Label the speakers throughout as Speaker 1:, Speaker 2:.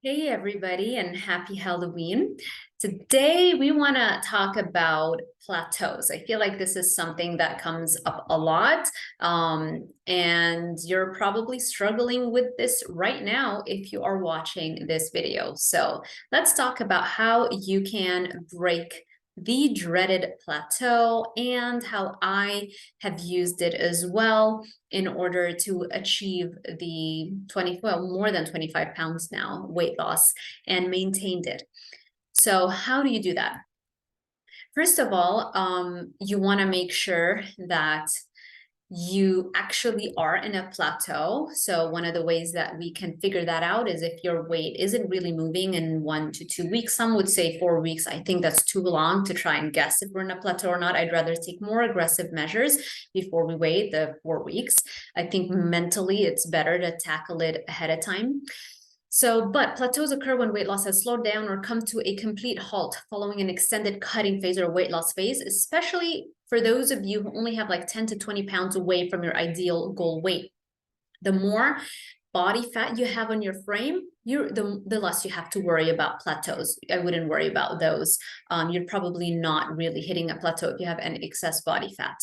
Speaker 1: Hey everybody, and happy Halloween. Today we want to talk about plateaus. I feel like this is something that comes up a lot, and you're probably struggling with this right now if you are watching this video. So let's talk about how you can break the dreaded plateau and how I have used it as well in order to achieve the more than 25 pounds now weight loss and maintained it. So how do you do that? First of all, you want to make sure that you actually are in a plateau. So one of the ways that we can figure that out is if your weight isn't really moving in 1 to 2 weeks. Some would say 4 weeks. I think that's too long to try and guess if we're in a plateau or not. I'd rather take more aggressive measures before we wait the 4 weeks. I think mentally it's better to tackle it ahead of time. But plateaus occur when weight loss has slowed down or come to a complete halt following an extended cutting phase or weight loss phase, especially for those of you who only have like 10 to 20 pounds away from your ideal goal weight. The more body fat you have on your frame, the less you have to worry about plateaus. I wouldn't worry about those. You're probably not really hitting a plateau if you have an excess body fat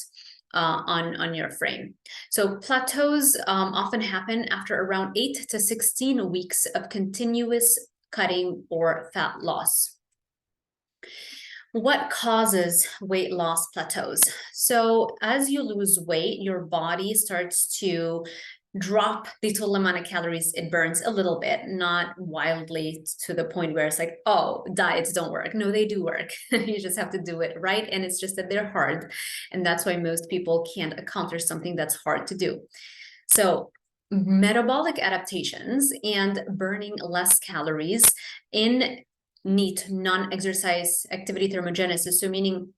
Speaker 1: on your frame. So plateaus often happen after around 8 to 16 weeks of continuous cutting or fat loss. What causes weight loss plateaus? So as you lose weight, your body starts to drop the total amount of calories it burns a little bit, not wildly to the point where it's like, oh, diets don't work. No, they do work. You just have to do it right. And it's just that they're hard. And that's why most people can't accomplish something that's hard to do. So metabolic adaptations and burning less calories in NEAT, non-exercise activity thermogenesis. So meaning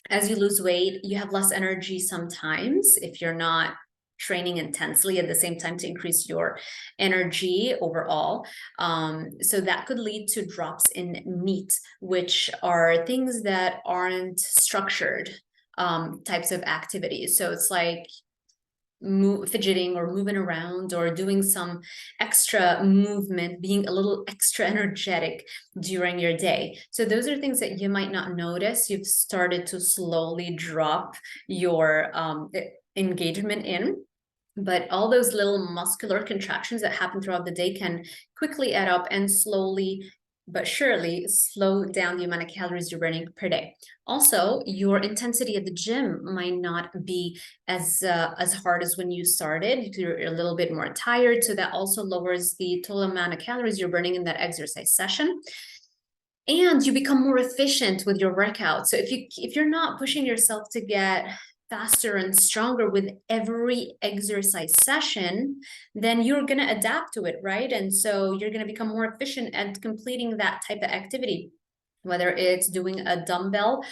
Speaker 1: as you lose weight, you have less energy sometimes if you're not training intensely at the same time to increase your energy overall. So that could lead to drops in NEAT, which are things that aren't structured types of activities. So it's like fidgeting or moving around or doing some extra movement, being a little extra energetic during your day. So those are things that you might not notice. You've started to slowly drop your engagement in. But all those little muscular contractions that happen throughout the day can quickly add up and slowly but surely slow down the amount of calories you're burning per day. Also, your intensity at the gym might not be as hard as when you started. You're a little bit more tired, so that also lowers the total amount of calories you're burning in that exercise session. And you become more efficient with your workout. So if you're not pushing yourself to get faster and stronger with every exercise session, then you're going to adapt to it, right? And so you're going to become more efficient at completing that type of activity, whether it's doing a dumbbell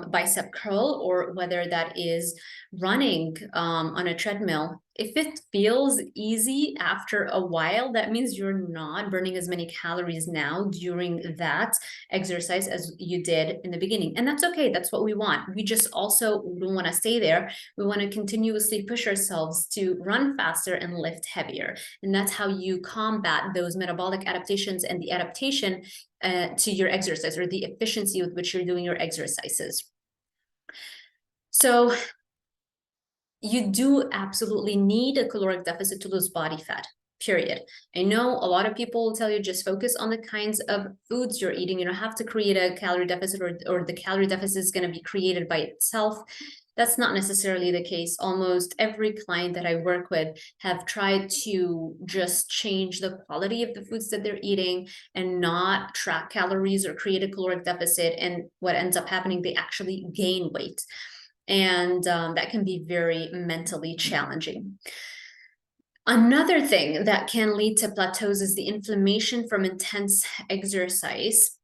Speaker 1: bicep curl or whether that is running on a treadmill. If it feels easy after a while, that means you're not burning as many calories now during that exercise as you did in the beginning. And that's okay. That's what we want. We just also don't want to stay there. We want to continuously push ourselves to run faster and lift heavier. And that's how you combat those metabolic adaptations and the adaptation to your exercise or the efficiency with which you're doing your exercises. So you do absolutely need a caloric deficit to lose body fat, period. I know a lot of people will tell you just focus on the kinds of foods you're eating. You don't have to create a calorie deficit or the calorie deficit is going to be created by itself. That's not necessarily the case. Almost every client that I work with have tried to just change the quality of the foods that they're eating and not track calories or create a caloric deficit. And what ends up happening, they actually gain weight. And that can be very mentally challenging. Another thing that can lead to plateaus is the inflammation from intense exercise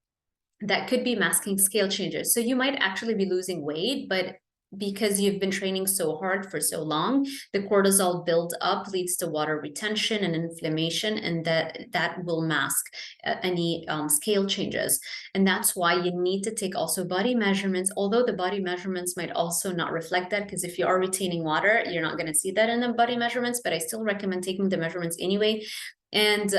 Speaker 1: that could be masking scale changes. So you might actually be losing weight, but because you've been training so hard for so long, the cortisol build up leads to water retention and inflammation, and that will mask any scale changes. And that's why you need to take also body measurements, although the body measurements might also not reflect that, because if you are retaining water, you're not going to see that in the body measurements, but I still recommend taking the measurements anyway, And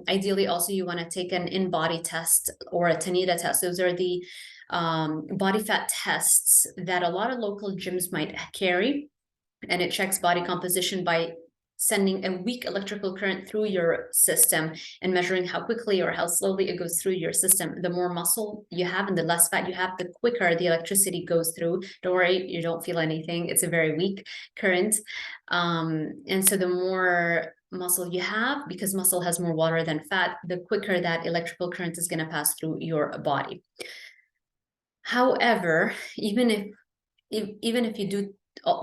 Speaker 1: ideally also you want to take an in-body test or a Tanita test. Those are the body fat tests that a lot of local gyms might carry, and it checks body composition by sending a weak electrical current through your system and measuring how quickly or how slowly it goes through your system. The more muscle you have and the less fat you have, the quicker the electricity goes through. Don't worry, you don't feel anything. It's a very weak current. And so the more muscle you have, because muscle has more water than fat, the quicker that electrical current is going to pass through your body. However, even if you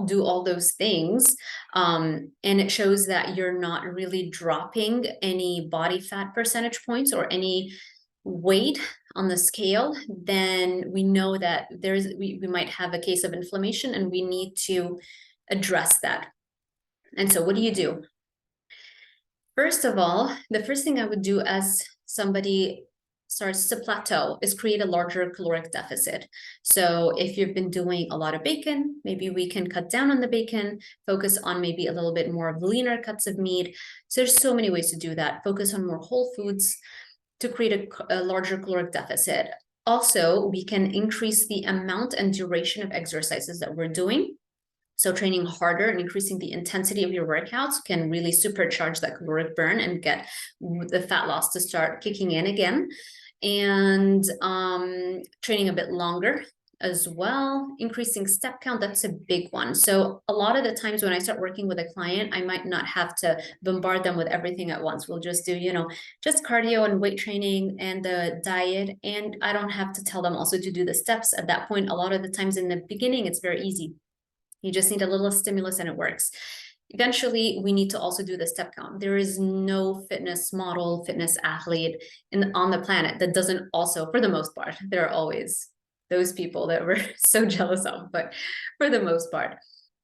Speaker 1: do all those things, and it shows that you're not really dropping any body fat percentage points or any weight on the scale, then we know that we might have a case of inflammation and we need to address that. And so what do you do? First of all, the first thing I would do as somebody starts to plateau is create a larger caloric deficit. So if you've been doing a lot of bacon, maybe we can cut down on the bacon, focus on maybe a little bit more of leaner cuts of meat. So there's so many ways to do that. Focus on more whole foods to create a larger caloric deficit. Also, we can increase the amount and duration of exercises that we're doing. So training harder and increasing the intensity of your workouts can really supercharge that caloric burn and get the fat loss to start kicking in again. And training a bit longer as well, increasing step count, that's a big one. So a lot of the times when I start working with a client, I might not have to bombard them with everything at once. We'll just do, just cardio and weight training and the diet. And I don't have to tell them also to do the steps at that point. A lot of the times in the beginning, it's very easy. You just need a little stimulus and it works. Eventually, we need to also do the step count. There is no fitness model, fitness athlete on the planet that doesn't also, for the most part, there are always those people that we're so jealous of, but for the most part,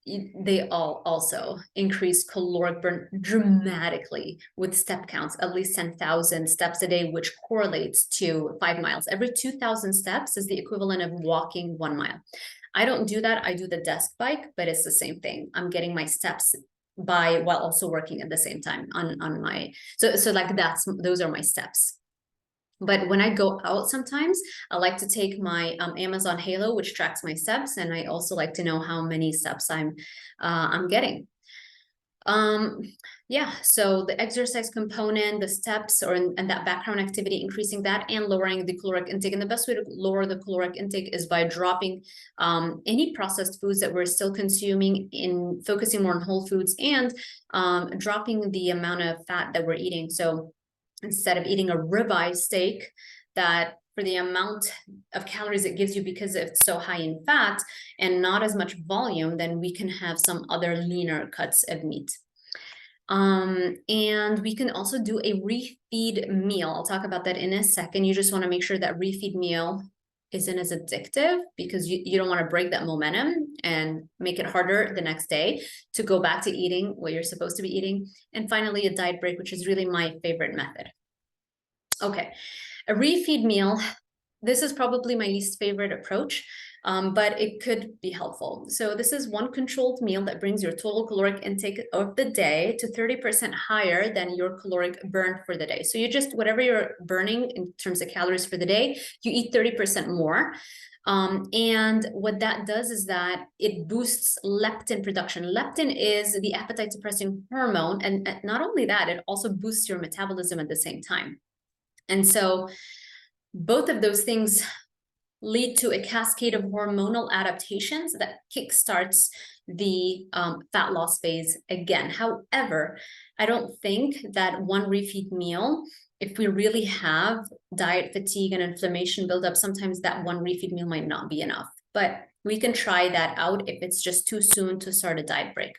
Speaker 1: they all also increase caloric burn dramatically with step counts, at least 10,000 steps a day, which correlates to 5 miles. Every 2,000 steps is the equivalent of walking 1 mile. I don't do that. I do the desk bike, but it's the same thing. I'm getting my steps by while also working at the same time on my, so like those are my steps. But when I go out sometimes, I like to take my Amazon Halo, which tracks my steps, and I also like to know how many steps I'm getting. Yeah, so the exercise component, the steps, and that background activity, increasing that and lowering the caloric intake. And the best way to lower the caloric intake is by dropping any processed foods that we're still consuming, in focusing more on whole foods, and dropping the amount of fat that we're eating. So instead of eating a ribeye steak that for the amount of calories it gives you because it's so high in fat and not as much volume, then we can have some other leaner cuts of meat. And we can also do a refeed meal. I'll talk about that in a second. You just want to make sure that refeed meal isn't as addictive, because you don't want to break that momentum and make it harder the next day to go back to eating what you're supposed to be eating. And finally, a diet break, which is really my favorite method. Okay, a refeed meal. This is probably my least favorite approach, but it could be helpful. So this is one controlled meal that brings your total caloric intake of the day to 30% higher than your caloric burn for the day. So you just, whatever you're burning in terms of calories for the day, you eat 30% more. And what that does is that it boosts leptin production. Leptin is the appetite suppressing hormone. And not only that, it also boosts your metabolism at the same time. And so both of those things lead to a cascade of hormonal adaptations that kickstarts the fat loss phase again. However, I don't think that one refeed meal, if we really have diet fatigue and inflammation buildup, sometimes that one refeed meal might not be enough. But we can try that out if it's just too soon to start a diet break.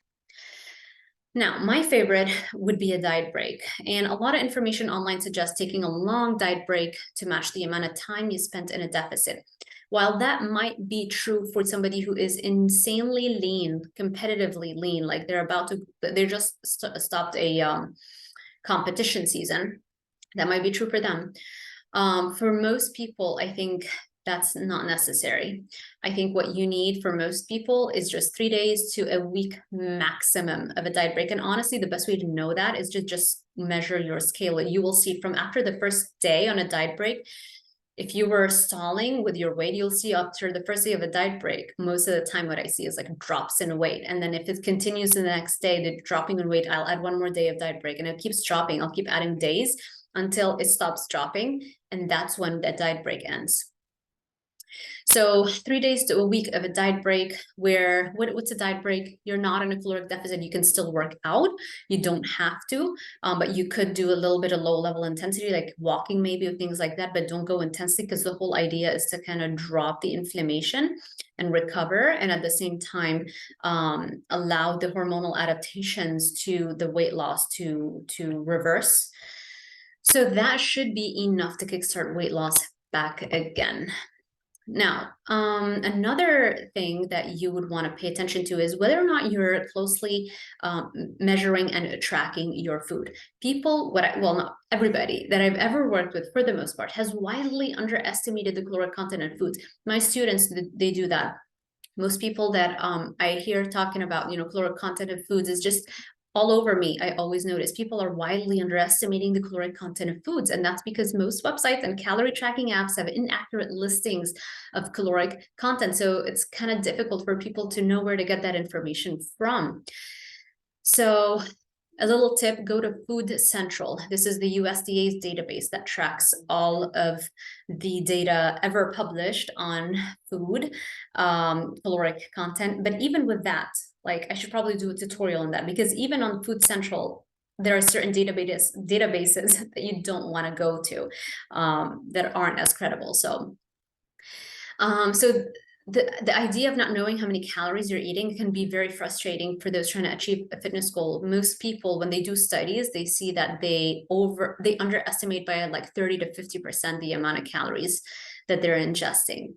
Speaker 1: Now, my favorite would be a diet break. And a lot of information online suggests taking a long diet break to match the amount of time you spent in a deficit. While that might be true for somebody who is insanely lean, competitively lean, like they just stopped a competition season, that might be true for them. For most people, I think That's not necessary. I think what you need for most people is just 3 days to a week maximum of a diet break. And honestly, the best way to know that is to just measure your scale. You will see from after the first day on a diet break, if you were stalling with your weight, you'll see after the first day of a diet break, most of the time what I see is like drops in weight. And then if it continues the next day, the dropping in weight, I'll add one more day of diet break and it keeps dropping. I'll keep adding days until it stops dropping. And that's when the diet break ends. So 3 days to a week of a diet break where, what's a diet break? You're not in a caloric deficit. You can still work out. You don't have to, but you could do a little bit of low level intensity, like walking maybe or things like that, but don't go intensely because the whole idea is to kind of drop the inflammation and recover. And at the same time, allow the hormonal adaptations to the weight loss to reverse. So that should be enough to kickstart weight loss back again. Now, another thing that you would want to pay attention to is whether or not you're closely measuring and tracking your food. People, well, not everybody that I've ever worked with, for the most part, has wildly underestimated the caloric content of foods. My students, they do that. Most people that I hear talking about, caloric content of foods is just all over me. I always notice people are wildly underestimating the caloric content of foods. And that's because most websites and calorie tracking apps have inaccurate listings of caloric content. So it's kind of difficult for people to know where to get that information from. So a little tip, go to Food Central. This is the USDA's database that tracks all of the data ever published on food, caloric content. But even with that, like I should probably do a tutorial on that because even on Food Central, there are certain databases that you don't want to go to that aren't as credible. So, the idea of not knowing how many calories you're eating can be very frustrating for those trying to achieve a fitness goal. Most people, when they do studies, they see that they underestimate by like 30 to 50% the amount of calories that they're ingesting.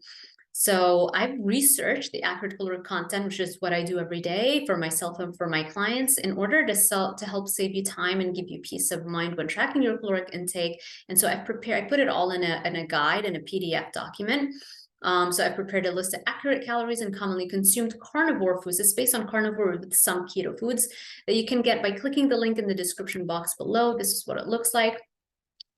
Speaker 1: So I've researched the accurate caloric content, which is what I do every day for myself and for my clients, in order to help save you time and give you peace of mind when tracking your caloric intake. And so I put it all in a guide and a PDF document. So I prepared a list of accurate calories and commonly consumed carnivore foods. It's based on carnivore with some keto foods that you can get by clicking the link in the description box below. This is what it looks like.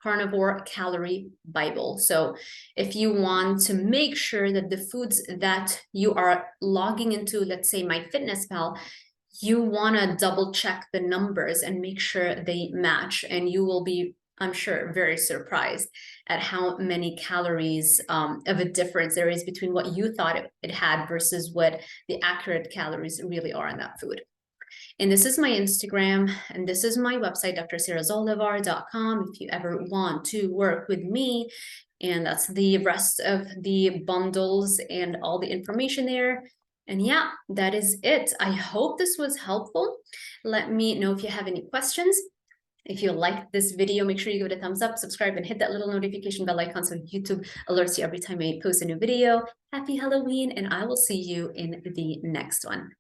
Speaker 1: Carnivore Calorie Bible. So if you want to make sure that the foods that you are logging into, let's say MyFitnessPal, you want to double check the numbers and make sure they match, and you will be, I'm sure, very surprised at how many calories of a difference there is between what you thought it had versus what the accurate calories really are in that food. And this is my Instagram, and this is my website, DRZALDIVAR.com, if you ever want to work with me. And that's the rest of the bundles and all the information there. And yeah, that is it. I hope this was helpful. Let me know if you have any questions. If you liked this video, make sure you give it a thumbs up, subscribe, and hit that little notification bell icon so YouTube alerts you every time I post a new video. Happy Halloween, and I will see you in the next one.